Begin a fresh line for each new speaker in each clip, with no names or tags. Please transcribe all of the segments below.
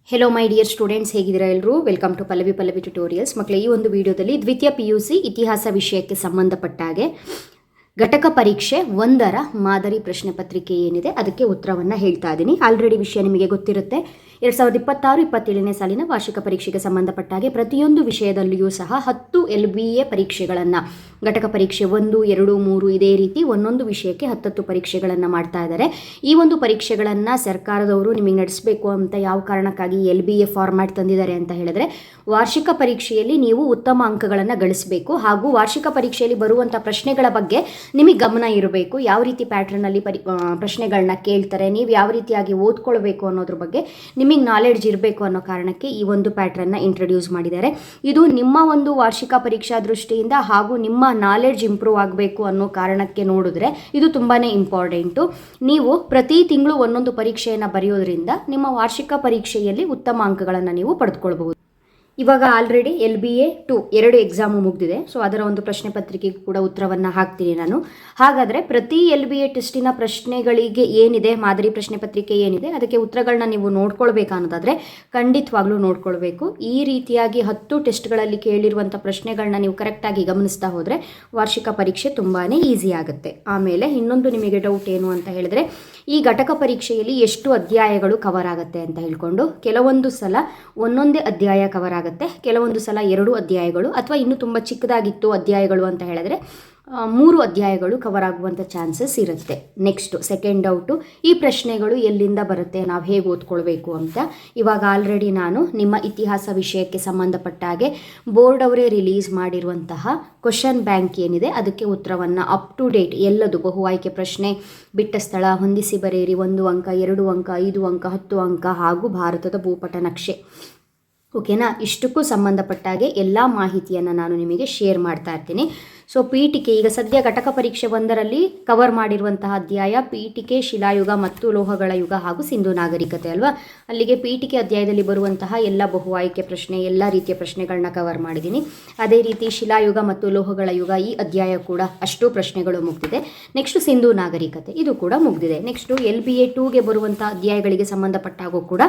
Hello my dear students, ಹೇಗಿದ್ದೀರಾ ಎಲ್ಲರೂ? Welcome to Pallavi tutorials. ಮಕ್ಕಳೇ, ಈ ಒಂದು ವಿಡಿಯೋದಲ್ಲಿ ದ್ವಿತೀಯ PUC ಇತಿಹಾಸ ವಿಷಯಕ್ಕೆ ಸಂಬಂಧಪಟ್ಟ ಹಾಗೆ ಘಟಕ ಪರೀಕ್ಷೆ 1ರ ಮಾದರಿ ಪ್ರಶ್ನೆ ಪತ್ರಿಕೆ ಏನಿದೆ ಅದಕ್ಕೆ ಉತ್ತರವನ್ನು ಹೇಳ್ತಾ ಇದ್ದೀನಿ. ಆಲ್ರೆಡಿ ವಿಷಯ ನಿಮಗೆ ಗೊತ್ತಿರುತ್ತೆ. 2026-27ನೇ ಸಾಲಿನ ವಾರ್ಷಿಕ ಪರೀಕ್ಷೆಗೆ ಸಂಬಂಧಪಟ್ಟ ಹಾಗೆ ಪ್ರತಿಯೊಂದು ವಿಷಯದಲ್ಲಿಯೂ ಸಹ 10 LBA ಪರೀಕ್ಷೆಗಳನ್ನು, ಘಟಕ ಪರೀಕ್ಷೆ 1, 2, 3 ಇದೇ ರೀತಿ ಒಂದೊಂದು ವಿಷಯಕ್ಕೆ 10 ಪರೀಕ್ಷೆಗಳನ್ನು ಮಾಡ್ತಾ ಇದ್ದಾರೆ. ಈ ಒಂದು ಪರೀಕ್ಷೆಗಳನ್ನು ಸರ್ಕಾರದವರು ನಿಮಗೆ ನಡೆಸಬೇಕು ಅಂತ ಯಾವ ಕಾರಣಕ್ಕಾಗಿ LBA ಫಾರ್ಮ್ಯಾಟ್ ತಂದಿದ್ದಾರೆ ಅಂತ ಹೇಳಿದ್ರೆ, ವಾರ್ಷಿಕ ಪರೀಕ್ಷೆಯಲ್ಲಿ ನೀವು ಉತ್ತಮ ಅಂಕಗಳನ್ನು ಗಳಿಸಬೇಕು ಹಾಗೂ ವಾರ್ಷಿಕ ಪರೀಕ್ಷೆಯಲ್ಲಿ ಬರುವಂಥ ಪ್ರಶ್ನೆಗಳ ಬಗ್ಗೆ ನಿಮಗೆ ಗಮನ ಇರಬೇಕು. ಯಾವ ರೀತಿ ಪ್ಯಾಟ್ರನಲ್ಲಿ ಪ್ರಶ್ನೆಗಳನ್ನ ಕೇಳ್ತಾರೆ, ನೀವು ಯಾವ ರೀತಿಯಾಗಿ ಓದ್ಕೊಳ್ಬೇಕು ಅನ್ನೋದ್ರ ಬಗ್ಗೆ ನಿಮಗೆ ನಾಲೆಡ್ಜ್ ಇರಬೇಕು ಅನ್ನೋ ಕಾರಣಕ್ಕೆ ಈ ಒಂದು ಪ್ಯಾಟ್ರನ್ನ ಇಂಟ್ರೊಡ್ಯೂಸ್ ಮಾಡಿದ್ದಾರೆ. ಇದು ನಿಮ್ಮ ಒಂದು ವಾರ್ಷಿಕ ಪರೀಕ್ಷಾ ದೃಷ್ಟಿಯಿಂದ ಹಾಗೂ ನಿಮ್ಮ ನಾಲೆಡ್ಜ್ ಇಂಪ್ರೂವ್ ಆಗಬೇಕು ಅನ್ನೋ ಕಾರಣಕ್ಕೆ ನೋಡಿದ್ರೆ ಇದು ತುಂಬಾ ಇಂಪಾರ್ಟೆಂಟು. ನೀವು ಪ್ರತಿ ತಿಂಗಳು ಒಂದೊಂದು ಪರೀಕ್ಷೆಯನ್ನು ಬರೆಯೋದ್ರಿಂದ ನಿಮ್ಮ ವಾರ್ಷಿಕ ಪರೀಕ್ಷೆಯಲ್ಲಿ ಉತ್ತಮ ಅಂಕಗಳನ್ನು ನೀವು ಪಡೆದುಕೊಳ್ಬಹುದು. ಇವಾಗ ಆಲ್ರೆಡಿ LBA 2 2 ಎಕ್ಸಾಮು ಮುಗಿದಿದೆ. ಸೊ ಅದರ ಒಂದು ಪ್ರಶ್ನೆ ಪತ್ರಿಕೆಗೂ ಕೂಡ ಉತ್ತರವನ್ನು ಹಾಕ್ತೀನಿ ನಾನು. ಹಾಗಾದರೆ ಪ್ರತಿ LBA ಟೆಸ್ಟಿನ ಪ್ರಶ್ನೆಗಳಿಗೆ ಏನಿದೆ, ಮಾದರಿ ಪ್ರಶ್ನೆ ಪತ್ರಿಕೆ ಏನಿದೆ ಅದಕ್ಕೆ ಉತ್ತರಗಳನ್ನ ನೀವು ನೋಡ್ಕೊಳ್ಬೇಕನ್ನೋದಾದರೆ ಖಂಡಿತವಾಗ್ಲೂ ನೋಡ್ಕೊಳ್ಬೇಕು. ಈ ರೀತಿಯಾಗಿ 10 ಟೆಸ್ಟ್ಗಳಲ್ಲಿ ಕೇಳಿರುವಂಥ ಪ್ರಶ್ನೆಗಳನ್ನ ನೀವು ಕರೆಕ್ಟಾಗಿ ಗಮನಿಸ್ತಾ ಹೋದರೆ ವಾರ್ಷಿಕ ಪರೀಕ್ಷೆ ತುಂಬಾ ಈಸಿ ಆಗುತ್ತೆ. ಆಮೇಲೆ ಇನ್ನೊಂದು ನಿಮಗೆ ಡೌಟ್ ಏನು ಅಂತ ಹೇಳಿದ್ರೆ, ಈ ಘಟಕ ಪರೀಕ್ಷೆಯಲ್ಲಿ ಎಷ್ಟು ಅಧ್ಯಾಯಗಳು ಕವರ್ ಆಗುತ್ತೆ ಅಂತ ಹೇಳ್ಕೊಂಡು, ಕೆಲವೊಂದು ಸಲ ಒಂದೊಂದೇ ಅಧ್ಯಾಯ ಕವರ್ ಆಗುತ್ತೆ, ಕೆಲವೊಂದು ಸಲ 2 ಅಧ್ಯಾಯಗಳು, ಅಥವಾ ಇನ್ನೂ ತುಂಬ ಚಿಕ್ಕದಾಗಿತ್ತು ಅಧ್ಯಾಯಗಳು ಅಂತ ಹೇಳಿದ್ರೆ 3 ಅಧ್ಯಾಯಗಳು ಕವರ್ ಆಗುವಂಥ ಚಾನ್ಸಸ್ ಇರುತ್ತೆ. ನೆಕ್ಸ್ಟು ಸೆಕೆಂಡ್ ಡೌಟು, ಈ ಪ್ರಶ್ನೆಗಳು ಎಲ್ಲಿಂದ ಬರುತ್ತೆ, ನಾವು ಹೇಗೆ ಓದ್ಕೊಳ್ಬೇಕು ಅಂತ. ಇವಾಗ ಆಲ್ರೆಡಿ ನಾನು ನಿಮ್ಮ ಇತಿಹಾಸ ವಿಷಯಕ್ಕೆ ಸಂಬಂಧಪಟ್ಟ ಹಾಗೆ ಬೋರ್ಡ್ ಅವರೇ ರಿಲೀಸ್ ಮಾಡಿರುವಂತಹ ಕ್ವಶನ್ ಬ್ಯಾಂಕ್ ಏನಿದೆ ಅದಕ್ಕೆ ಉತ್ತರವನ್ನು ಅಪ್ ಟು ಡೇಟ್ ಎಲ್ಲದು, ಬಹು ಆಯ್ಕೆ ಪ್ರಶ್ನೆ, ಬಿಟ್ಟ ಸ್ಥಳ, ಹೊಂದಿಸಿ ಬರೆಯಿರಿ 1 ಅಂಕ, 2 ಅಂಕ, 5 ಅಂಕ, 10 ಅಂಕ ಹಾಗೂ ಭಾರತದ ಭೂಪಟ ನಕ್ಷೆ, ಓಕೆನಾ, ಇಷ್ಟಕ್ಕೂ ಸಂಬಂಧಪಟ್ಟಾಗೆ ಎಲ್ಲ ಮಾಹಿತಿಯನ್ನು ನಾನು ನಿಮಗೆ ಶೇರ್ ಮಾಡ್ತಾ ಇರ್ತೀನಿ. ಸೊ ಪೀಠಿಕೆ, ಈಗ ಸದ್ಯ ಘಟಕ ಪರೀಕ್ಷೆ 1ರಲ್ಲಿ ಕವರ್ ಮಾಡಿರುವಂತಹ ಅಧ್ಯಾಯ ಪೀಠಿಕೆ, ಶಿಲಾಯುಗ ಮತ್ತು ಲೋಹಗಳ ಯುಗ ಹಾಗೂ ಸಿಂಧು ನಾಗರಿಕತೆ ಅಲ್ವಾ. ಅಲ್ಲಿಗೆ ಪೀಠಿಕೆ ಅಧ್ಯಾಯದಲ್ಲಿ ಬರುವಂತಹ ಎಲ್ಲ ಬಹು ಆಯ್ಕೆ ಪ್ರಶ್ನೆ, ಎಲ್ಲ ರೀತಿಯ ಪ್ರಶ್ನೆಗಳನ್ನ ಕವರ್ ಮಾಡಿದ್ದೀನಿ. ಅದೇ ರೀತಿ ಶಿಲಾಯುಗ ಮತ್ತು ಲೋಹಗಳ ಯುಗ ಈ ಅಧ್ಯಾಯ ಕೂಡ ಅಷ್ಟು ಪ್ರಶ್ನೆಗಳು ಮುಗಿದಿದೆ. ನೆಕ್ಸ್ಟ್ ಸಿಂಧು ನಾಗರಿಕತೆ ಇದು ಕೂಡ ಮುಗಿದಿದೆ. ನೆಕ್ಸ್ಟು LBA 2ಗೆ ಬರುವಂಥ ಅಧ್ಯಾಯಗಳಿಗೆ ಸಂಬಂಧಪಟ್ಟಾಗೂ ಕೂಡ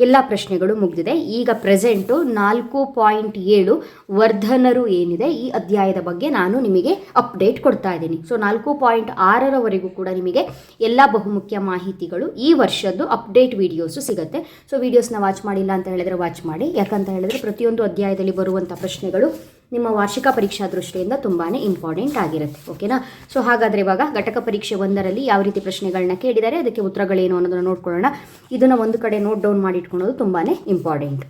ಎಲ್ಲ ಪ್ರಶ್ನೆಗಳು ಮುಗಿದಿದೆ. ಈಗ ಪ್ರೆಸೆಂಟು 4.7 ವರ್ಧನರು ಏನಿದೆ ಈ ಅಧ್ಯಾಯದ ಬಗ್ಗೆ ನಾನು ನಿಮಗೆ ಅಪ್ಡೇಟ್ ಕೊಡ್ತಾ ಇದ್ದೀನಿ. ಸೊ 4.6ರವರೆಗೂ ಕೂಡ ನಿಮಗೆ ಎಲ್ಲ ಬಹುಮುಖ್ಯ ಮಾಹಿತಿಗಳು ಈ ವರ್ಷದ್ದು ಅಪ್ಡೇಟ್ ವಿಡಿಯೋಸು ಸಿಗುತ್ತೆ. ಸೊ ವಿಡಿಯೋಸ್ನ ವಾಚ್ ಮಾಡಿಲ್ಲ ಅಂತ ಹೇಳಿದ್ರೆ ವಾಚ್ ಮಾಡಿ. ಯಾಕಂತ ಹೇಳಿದ್ರೆ ಪ್ರತಿಯೊಂದು ಅಧ್ಯಾಯದಲ್ಲಿ ಬರುವಂಥ ಪ್ರಶ್ನೆಗಳು ನಿಮ್ಮ ವಾರ್ಷಿಕ ಪರೀಕ್ಷಾ ದೃಷ್ಟಿಯಿಂದ ತುಂಬಾ ಇಂಪಾರ್ಟೆಂಟ್ ಆಗಿರುತ್ತೆ, ಓಕೆನಾ. ಸೊ ಹಾಗಾದರೆ ಇವಾಗ ಘಟಕ ಪರೀಕ್ಷೆ 1ರಲ್ಲಿ ಯಾವ ರೀತಿ ಪ್ರಶ್ನೆಗಳನ್ನ ಕೇಳಿದ್ದಾರೆ, ಅದಕ್ಕೆ ಉತ್ತರಗಳೇನು ಅನ್ನೋದನ್ನು ನೋಡ್ಕೊಳ್ಳೋಣ. ಇದನ್ನು ಒಂದು ಕಡೆ ನೋಟ್ ಡೌನ್ ಮಾಡಿ ಇಟ್ಕೊಳ್ಳೋದು ತುಂಬಾ ಇಂಪಾರ್ಟೆಂಟ್.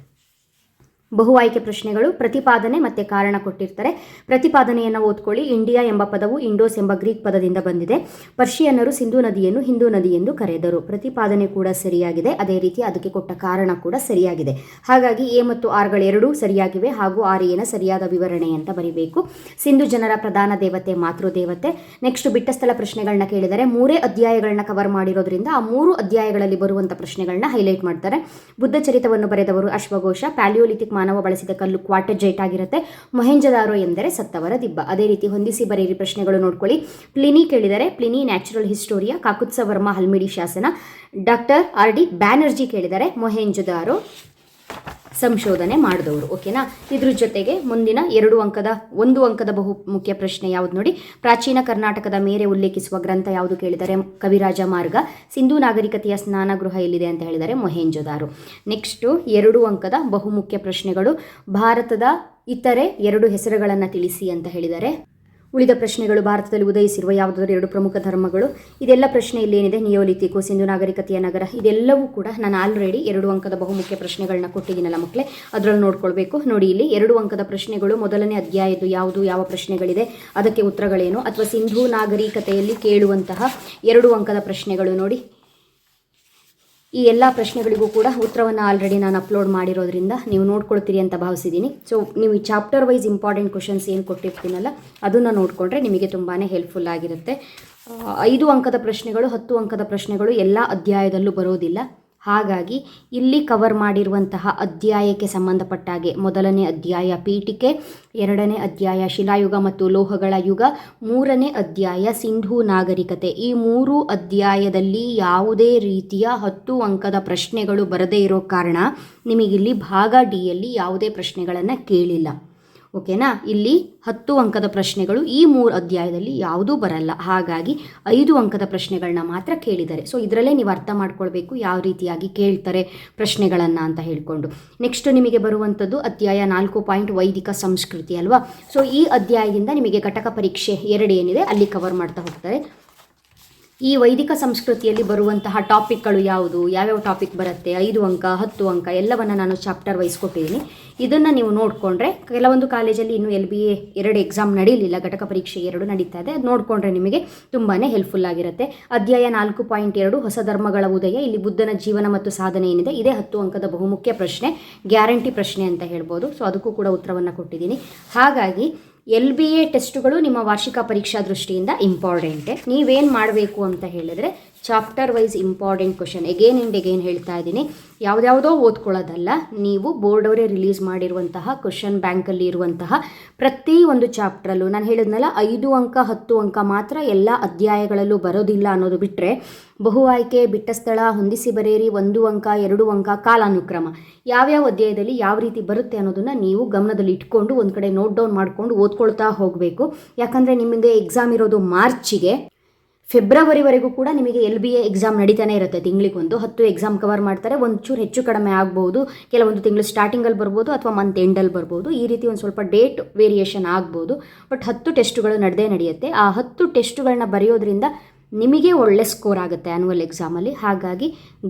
ಬಹು ಆಯ್ಕೆ ಪ್ರಶ್ನೆಗಳು, ಪ್ರತಿಪಾದನೆ ಮತ್ತು ಕಾರಣ ಕೊಟ್ಟಿರ್ತಾರೆ. ಪ್ರತಿಪಾದನೆಯನ್ನು ಓದ್ಕೊಳ್ಳಿ. ಇಂಡಿಯಾ ಎಂಬ ಪದವು ಇಂಡೋಸ್ ಎಂಬ ಗ್ರೀಕ್ ಪದದಿಂದ ಬಂದಿದೆ. ಪರ್ಷಿಯನ್ನರು ಸಿಂಧೂ ನದಿಯನ್ನು ಹಿಂದೂ ನದಿ ಎಂದು ಕರೆದರು. ಪ್ರತಿಪಾದನೆ ಕೂಡ ಸರಿಯಾಗಿದೆ. ಅದೇ ರೀತಿ ಅದಕ್ಕೆ ಕೊಟ್ಟ ಕಾರಣ ಕೂಡ ಸರಿಯಾಗಿದೆ. ಹಾಗಾಗಿ A ಮತ್ತು Rಗಳೆರಡೂ ಸರಿಯಾಗಿವೆ ಹಾಗೂ ಆರ್ಯನ ಸರಿಯಾದ ವಿವರಣೆ ಅಂತ ಬರೀಬೇಕು. ಸಿಂಧು ಜನರ ಪ್ರಧಾನ ದೇವತೆ ಮಾತೃದೇವತೆ. ನೆಕ್ಸ್ಟ್ ಬಿಟ್ಟ ಸ್ಥಳ ಪ್ರಶ್ನೆಗಳನ್ನ ಕೇಳಿದರೆ 3 ಅಧ್ಯಾಯಗಳನ್ನ ಕವರ್ ಮಾಡಿರೋದ್ರಿಂದ ಆ 3 ಅಧ್ಯಾಯಗಳಲ್ಲಿ ಬರುವಂಥ ಪ್ರಶ್ನೆಗಳನ್ನ ಹೈಲೈಟ್ ಮಾಡ್ತಾರೆ. ಬುದ್ಧ ಚರಿತವನ್ನು ಬರೆದವರು ಅಶ್ವಘೋಷ. ಪ್ಯಾಲಿಯೋಲಿಥಿಕ್ ಮಾನವ ಬಳಸಿದ ಕಲ್ಲು ಕ್ವಾರ್ಟರ್ಜೈಟ್ ಆಗಿರುತ್ತೆ. ಮೊಹೆಂಜದಾರೋ ಎಂದರೆ ಸತ್ತವರ ದಿಬ್ಬ. ಅದೇ ರೀತಿ ಹೊಂದಿಸಿ ಬರೆಯಿರಿ ಪ್ರಶ್ನೆಗಳು ನೋಡ್ಕೊಳ್ಳಿ. ಪ್ಲಿನಿ ಕೇಳಿದರೆ Pliny natural historia. Kakutsa Varma Halmidi ಶಾಸನ. ಡಾಕ್ಟರ್ RD ಬ್ಯಾನರ್ಜಿ ಕೇಳಿದರೆ ಮೊಹೆಂಜದಾರೋ ಸಂಶೋಧನೆ ಮಾಡಿದವರು, ಓಕೆನಾ. ಇದ್ರ ಜೊತೆಗೆ ಮುಂದಿನ 1 ಅಂಕದ ಬಹು ಮುಖ್ಯ ಪ್ರಶ್ನೆ ಯಾವುದು ನೋಡಿ, ಪ್ರಾಚೀನ ಕರ್ನಾಟಕದ ಮೇರೆ ಉಲ್ಲೇಖಿಸುವ ಗ್ರಂಥ ಯಾವುದು ಕೇಳಿದರೆ ಕವಿರಾಜ ಮಾರ್ಗ. ಸಿಂಧೂ ನಾಗರಿಕತೆಯ ಸ್ನಾನಗೃಹ ಎಲ್ಲಿದೆ ಅಂತ ಹೇಳಿದರೆ ಮೊಹೆಂಜೊದಾರೋ. ನೆಕ್ಸ್ಟು 2 ಅಂಕದ ಬಹುಮುಖ್ಯ ಪ್ರಶ್ನೆಗಳು, ಭಾರತದ ಇತರೆ 2 ಹೆಸರುಗಳನ್ನು ತಿಳಿಸಿ ಅಂತ ಹೇಳಿದ್ದಾರೆ. ಉಳಿದ ಪ್ರಶ್ನೆಗಳು, ಭಾರತದಲ್ಲಿ ಉದಯಿಸಿರುವ ಯಾವುದಾದರೂ 2 ಪ್ರಮುಖ ಧರ್ಮಗಳು. ಇದೆಲ್ಲ ಪ್ರಶ್ನೆ ಇಲ್ಲೇನಿದೆ, ನಿಯೋಲಿಥಿಕು, ಸಿಂಧು ನಾಗರಿಕತೆಯ ನಗರ, ಇದೆಲ್ಲವೂ ಕೂಡ ನಾನು ಆಲ್ರೆಡಿ 2 ಅಂಕದ ಬಹುಮುಖ್ಯ ಪ್ರಶ್ನೆಗಳನ್ನ ಕೊಟ್ಟಿದ್ದೀನಲ್ಲ ಮಕ್ಕಳೇ, ಅದರಲ್ಲಿ ನೋಡ್ಕೊಳ್ಬೇಕು. ನೋಡಿ, ಇಲ್ಲಿ 2 ಅಂಕದ ಪ್ರಶ್ನೆಗಳು, ಮೊದಲನೇ ಅಧ್ಯಾಯದ್ದು ಯಾವುದು, ಯಾವ ಪ್ರಶ್ನೆಗಳಿದೆ, ಅದಕ್ಕೆ ಉತ್ತರಗಳೇನು, ಅಥವಾ ಸಿಂಧೂ ನಾಗರಿಕತೆಯಲ್ಲಿ ಕೇಳುವಂತಹ 2 ಅಂಕದ ಪ್ರಶ್ನೆಗಳು ನೋಡಿ. ಈ ಎಲ್ಲ ಪ್ರಶ್ನೆಗಳಿಗೂ ಕೂಡ ಉತ್ತರವನ್ನು ಆಲ್ರೆಡಿ ನಾನು ಅಪ್ಲೋಡ್ ಮಾಡಿರೋದ್ರಿಂದ ನೀವು ನೋಡ್ಕೊಳ್ತೀರಿ ಅಂತ ಭಾವಿಸಿದ್ದೀನಿ. ಸೊ ನೀವು ಈ ಚಾಪ್ಟರ್ ವೈಸ್ ಇಂಪಾರ್ಟೆಂಟ್ ಕ್ವಶನ್ಸ್ ಏನು ಕೊಟ್ಟಿರ್ತೀನಲ್ಲ ಅದನ್ನು ನೋಡಿಕೊಂಡ್ರೆ ನಿಮಗೆ ತುಂಬಾ ಹೆಲ್ಪ್ಫುಲ್ ಆಗಿರುತ್ತೆ. 5 ಅಂಕದ ಪ್ರಶ್ನೆಗಳು, 10 ಅಂಕದ ಪ್ರಶ್ನೆಗಳು ಎಲ್ಲ ಅಧ್ಯಾಯದಲ್ಲೂ ಬರೋದಿಲ್ಲ. ಹಾಗಾಗಿ ಇಲ್ಲಿ ಕವರ್ ಮಾಡಿರುವಂತಹ ಅಧ್ಯಾಯಕ್ಕೆ ಸಂಬಂಧಪಟ್ಟ ಹಾಗೆ ಮೊದಲನೇ ಅಧ್ಯಾಯ ಪೀಠಿಕೆ, ಎರಡನೇ ಅಧ್ಯಾಯ ಶಿಲಾಯುಗ ಮತ್ತು ಲೋಹಗಳ ಯುಗ, ಮೂರನೇ ಅಧ್ಯಾಯ ಸಿಂಧೂ ನಾಗರಿಕತೆ. ಈ 3 ಅಧ್ಯಾಯದಲ್ಲಿ ಯಾವುದೇ ರೀತಿಯ 10 ಅಂಕದ ಪ್ರಶ್ನೆಗಳು ಬರದೇ ಇರೋ ಕಾರಣ ನಿಮಗಿಲ್ಲಿ ಭಾಗ ಡಿಯಲ್ಲಿ ಯಾವುದೇ ಪ್ರಶ್ನೆಗಳನ್ನು ಕೇಳಿಲ್ಲ. ಓಕೆನಾ, ಇಲ್ಲಿ 10 ಅಂಕದ ಪ್ರಶ್ನೆಗಳು ಈ 3 ಅಧ್ಯಾಯದಲ್ಲಿ ಯಾವುದೂ ಬರಲ್ಲ. ಹಾಗಾಗಿ 5 ಅಂಕದ ಪ್ರಶ್ನೆಗಳನ್ನ ಮಾತ್ರ ಕೇಳಿದ್ದಾರೆ. ಸೊ ಇದರಲ್ಲೇ ನೀವು ಅರ್ಥ ಮಾಡ್ಕೊಳ್ಬೇಕು ಯಾವ ರೀತಿಯಾಗಿ ಕೇಳ್ತಾರೆ ಪ್ರಶ್ನೆಗಳನ್ನು ಅಂತ ಹೇಳಿಕೊಂಡು. ನೆಕ್ಸ್ಟ್ ನಿಮಗೆ ಬರುವಂಥದ್ದು ಅಧ್ಯಾಯ 4 ವೈದಿಕ ಸಂಸ್ಕೃತಿ ಅಲ್ವಾ. ಸೊ ಈ ಅಧ್ಯಾಯದಿಂದ ನಿಮಗೆ ಘಟಕ ಪರೀಕ್ಷೆ 2 ಏನಿದೆ ಅಲ್ಲಿ ಕವರ್ ಮಾಡ್ತಾ ಹೋಗ್ತಾರೆ. ಈ ವೈದಿಕ ಸಂಸ್ಕೃತಿಯಲ್ಲಿ ಬರುವಂತಹ ಟಾಪಿಕ್ಗಳು ಯಾವುದು, ಯಾವ್ಯಾವ ಟಾಪಿಕ್ ಬರುತ್ತೆ, 5 ಅಂಕ 10 ಅಂಕ ಎಲ್ಲವನ್ನು ನಾನು ಚಾಪ್ಟರ್ ವೈಸ್ ಕೊಟ್ಟಿದ್ದೀನಿ. ಇದನ್ನು ನೀವು ನೋಡಿಕೊಂಡ್ರೆ, ಕೆಲವೊಂದು ಕಾಲೇಜಲ್ಲಿ ಇನ್ನೂ LBA 2 ಎಕ್ಸಾಮ್ ನಡೀಲಿಲ್ಲ, ಘಟಕ ಪರೀಕ್ಷೆ 2 ನಡೀತಾ ಇದೆ. ಅದು ನೋಡಿಕೊಂಡ್ರೆ ನಿಮಗೆ ತುಂಬಾ ಹೆಲ್ಪ್ಫುಲ್ ಆಗಿರುತ್ತೆ. ಅಧ್ಯಾಯ 4.2 ಹೊಸ ಧರ್ಮಗಳ ಉದಯ. ಇಲ್ಲಿ ಬುದ್ಧನ ಜೀವನ ಮತ್ತು ಸಾಧನೆ ಏನಿದೆ, ಇದೇ 10 ಅಂಕದ ಬಹುಮುಖ್ಯ ಪ್ರಶ್ನೆ, ಗ್ಯಾರಂಟಿ ಪ್ರಶ್ನೆ ಅಂತ ಹೇಳ್ಬೋದು. ಸೊ ಅದಕ್ಕೂ ಕೂಡ ಉತ್ತರವನ್ನು ಕೊಟ್ಟಿದ್ದೀನಿ. ಹಾಗಾಗಿ LBA ಟೆಸ್ಟುಗಳು ನಿಮ್ಮ ವಾರ್ಷಿಕ ಪರೀಕ್ಷಾ ದೃಷ್ಟಿಯಿಂದ ಇಂಪಾರ್ಟೆಂಟೇ. ನೀವೇನು ಮಾಡಬೇಕು ಅಂತ ಹೇಳಿದರೆ chapter wise important question again and again ಹೇಳ್ತಾ ಇದ್ದೀನಿ. ಯಾವುದ್ಯಾವುದೋ ಓದ್ಕೊಳ್ಳೋದಲ್ಲ, ನೀವು ಬೋರ್ಡ್ ಅವರೇ ರಿಲೀಸ್ ಮಾಡಿರುವಂತಹ ಕ್ವಶನ್ ಬ್ಯಾಂಕಲ್ಲಿ ಇರುವಂತಹ ಪ್ರತಿ ಒಂದು ಚಾಪ್ಟ್ರಲ್ಲೂ ನಾನು ಹೇಳಿದ್ನಲ್ಲ 5 ಅಂಕ 10 ಅಂಕ ಮಾತ್ರ ಎಲ್ಲ ಅಧ್ಯಾಯಗಳಲ್ಲೂ ಬರೋದಿಲ್ಲ ಅನ್ನೋದು ಬಿಟ್ಟರೆ, ಬಹು ಆಯ್ಕೆ, ಬಿಟ್ಟ ಸ್ಥಳ, ಹೊಂದಿಸಿ ಬರೆಯಿರಿ, 1 ಅಂಕ 2 ಅಂಕ, ಕಾಲಾನುಕ್ರಮ ಯಾವ್ಯಾವ ಅಧ್ಯಾಯದಲ್ಲಿ ಯಾವ ರೀತಿ ಬರುತ್ತೆ ಅನ್ನೋದನ್ನು ನೀವು ಗಮನದಲ್ಲಿ ಇಟ್ಕೊಂಡು ಒಂದು ಕಡೆ ನೋಟ್ ಡೌನ್ ಮಾಡಿಕೊಂಡು ಓದ್ಕೊಳ್ತಾ ಹೋಗಬೇಕು. ಯಾಕಂದರೆ ನಿಮಗೆ ಎಕ್ಸಾಮ್ ಇರೋದು ಮಾರ್ಚಿಗೆ, ಫೆಬ್ರವರಿವರೆಗೂ ಕೂಡ ನಿಮಗೆ LBA ಎಕ್ಸಾಮ್ ನಡೀತಾನೆ ಇರುತ್ತೆ. ತಿಂಗಳಿಗೊಂದು 10 ಎಕ್ಸಾಮ್ ಕವರ್ ಮಾಡ್ತಾರೆ. ಒಂಚೂರು ಹೆಚ್ಚು ಕಡಿಮೆ ಆಗ್ಬೋದು, ಕೆಲವೊಂದು ತಿಂಗಳು ಸ್ಟಾರ್ಟಿಂಗಲ್ಲಿ ಬರ್ಬೋದು ಅಥವಾ ಮಂತ್ ಎಂಡಲ್ಲಿ ಬರ್ಬೋದು. ಈ ರೀತಿ ಒಂದು ಸ್ವಲ್ಪ ಡೇಟ್ ವೇರಿಯೇಷನ್ ಆಗ್ಬೋದು. ಬಟ್ 10 ಟೆಸ್ಟುಗಳು ನಡೆಯುತ್ತೆ. ಆ 10 ಟೆಸ್ಟುಗಳನ್ನ ಬರೆಯೋದ್ರಿಂದ ನಿಮಗೆ ಒಳ್ಳೆ ಸ್ಕೋರ್ ಆಗುತ್ತೆ ಆ್ಯನ್ಯುವಲ್ ಎಕ್ಸಾಮಲ್ಲಿ. ಹಾಗಾಗಿ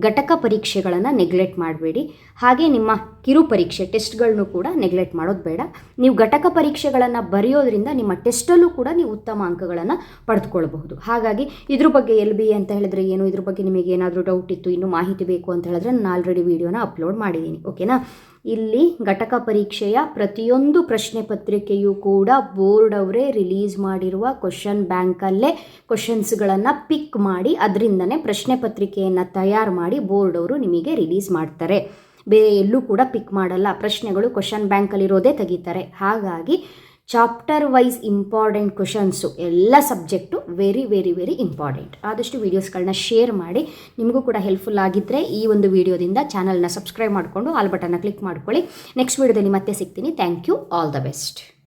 ಘಟಕ ಪರೀಕ್ಷೆಗಳನ್ನು ನೆಗ್ಲೆಕ್ಟ್ ಮಾಡಬೇಡಿ. ಹಾಗೆ ನಿಮ್ಮ ಕಿರು ಪರೀಕ್ಷೆ ಟೆಸ್ಟ್ಗಳನ್ನು ಕೂಡ ನೆಗ್ಲೆಕ್ಟ್ ಮಾಡೋದು ಬೇಡ. ನೀವು ಘಟಕ ಪರೀಕ್ಷೆಗಳನ್ನು ಬರೆಯೋದ್ರಿಂದ ನಿಮ್ಮ ಟೆಸ್ಟಲ್ಲೂ ಕೂಡ ನೀವು ಉತ್ತಮ ಅಂಕಗಳನ್ನು ಪಡೆದುಕೊಳ್ಬಹುದು. ಹಾಗಾಗಿ ಇದ್ರ ಬಗ್ಗೆ LBA ಅಂತ ಹೇಳಿದ್ರೆ ಏನು, ಇದ್ರ ಬಗ್ಗೆ ನಿಮಗೆ ಏನಾದರೂ ಡೌಟ್ ಇತ್ತು, ಇನ್ನೂ ಮಾಹಿತಿ ಬೇಕು ಅಂತ ಹೇಳಿದ್ರೆ ನಾನು ಆಲ್ರೆಡಿ ವಿಡಿಯೋನ ಅಪ್ಲೋಡ್ ಮಾಡಿದ್ದೀನಿ. ಓಕೆನಾ. ಇಲ್ಲಿ ಘಟಕ ಪರೀಕ್ಷೆಯ ಪ್ರತಿಯೊಂದು ಪ್ರಶ್ನೆ ಪತ್ರಿಕೆಯೂ ಕೂಡ ಬೋರ್ಡ್ ಅವರೇ ರಿಲೀಸ್ ಮಾಡಿರುವ ಕ್ವಶನ್ ಬ್ಯಾಂಕಲ್ಲೇ ಕ್ವಶನ್ಸ್ಗಳನ್ನು ಪಿಕ್ ಮಾಡಿ ಅದರಿಂದನೇ ಪ್ರಶ್ನೆ ಪತ್ರಿಕೆಯನ್ನು ತಯಾರು ಮಾಡಿ ಬೋರ್ಡ್ ಅವರು ನಿಮಗೆ ರಿಲೀಸ್ ಮಾಡ್ತಾರೆ. ಬೇರೆ ಎಲ್ಲೂ ಕೂಡ ಪಿಕ್ ಮಾಡಲ್ಲ. ಪ್ರಶ್ನೆಗಳು ಕ್ವಶನ್ ಬ್ಯಾಂಕಲ್ಲಿರೋದೇ ತೆಗಿತಾರೆ. ಹಾಗಾಗಿ ಚಾಪ್ಟರ್ ವೈಸ್ ಇಂಪಾರ್ಟೆಂಟ್ ಕ್ವಶನ್ಸು ಎಲ್ಲ subject very very very important. ಆದಷ್ಟು ವೀಡಿಯೋಸ್ಗಳನ್ನ ಶೇರ್ ಮಾಡಿ. ನಿಮಗೂ ಕೂಡ ಹೆಲ್ಪ್ಫುಲ್ ಆಗಿದ್ದರೆ ಈ ಒಂದು ವಿಡಿಯೋದಿಂದ ಚಾನಲ್ನ ಸಬ್ಸ್ಕ್ರೈಬ್ ಮಾಡಿಕೊಂಡು ಆಲ್ ಬಟನ್ನ ಕ್ಲಿಕ್ ಮಾಡ್ಕೊಳ್ಳಿ. ನೆಕ್ಸ್ಟ್ ವಿಡಿಯೋದಲ್ಲಿ ಮತ್ತೆ ಸಿಗ್ತೀನಿ. Thank you. All the best.